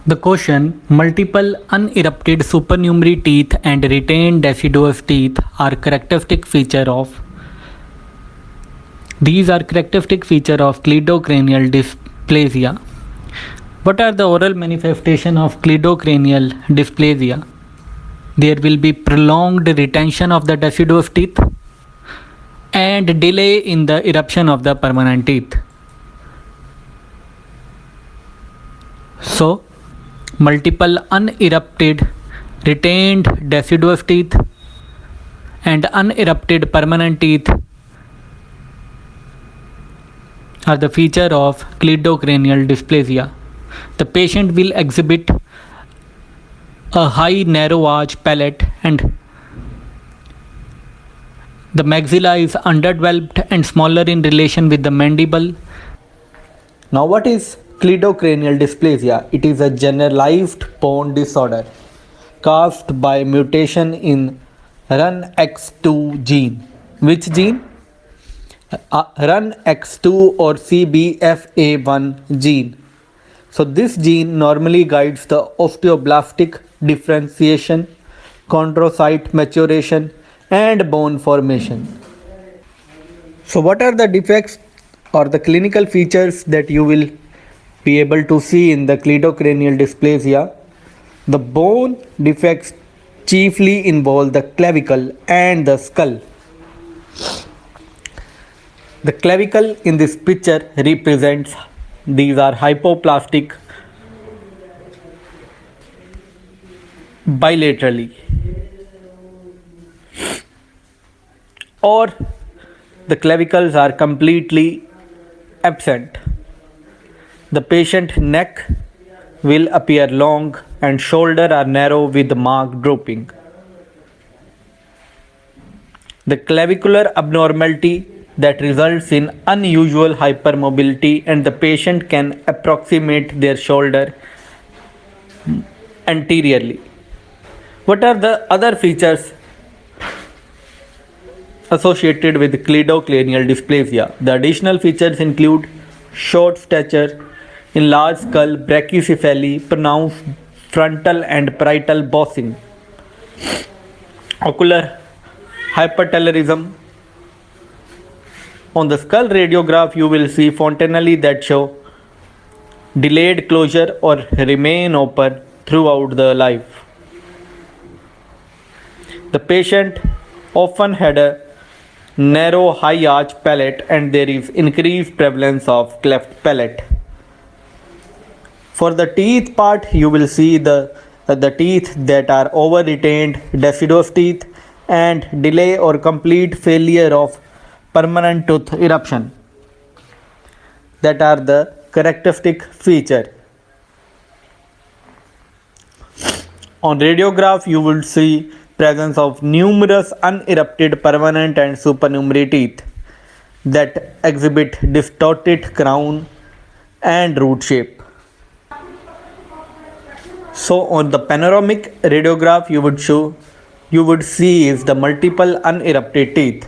The question: multiple unerupted supernumerary teeth and retained deciduous teeth are characteristic feature of. These are characteristic feature of cleidocranial dysplasia. What are the oral manifestation of cleidocranial dysplasia? There will be prolonged retention of the deciduous teeth and delay in the eruption of the permanent teeth. So, multiple unerupted retained deciduous teeth and unerupted permanent teeth are the feature of cleidocranial dysplasia. The patient will exhibit a high narrow arch palate and the maxilla is underdeveloped and smaller in relation with the mandible. Now, what is cleidocranial dysplasia? It is a generalized bone disorder caused by mutation in RUNX2 gene. Which gene? RUNX2 or CBFA1 gene. So this gene normally guides the osteoblastic differentiation, chondrocyte maturation, and bone formation. So what are the defects or the clinical features that you will be able to see in the cleidocranial dysplasia? The bone defects chiefly involve the clavicle and the skull. The clavicle in this picture represents these are hypoplastic bilaterally, or the clavicles are completely absent. The patient neck will appear long and shoulder are narrow with marked drooping. The clavicular abnormality that results in unusual hypermobility and the patient can approximate their shoulder anteriorly. What are the other features associated with cleidocranial dysplasia? The additional features include short stature, enlarged skull, brachycephaly, pronounced frontal and parietal bossing, ocular hypertelorism. On the skull radiograph, you will see fontanelle that show delayed closure or remain open throughout the life. The patient often had a narrow high arch palate and there is increased prevalence of cleft palate. For the teeth part, you will see the teeth that are over retained deciduous teeth and delay or complete failure of permanent tooth eruption. That are the characteristic feature. On radiograph, you will see presence of numerous unerupted permanent and supernumerary teeth that exhibit distorted crown and root shape. So on the panoramic radiograph, you would see is the multiple unerupted teeth.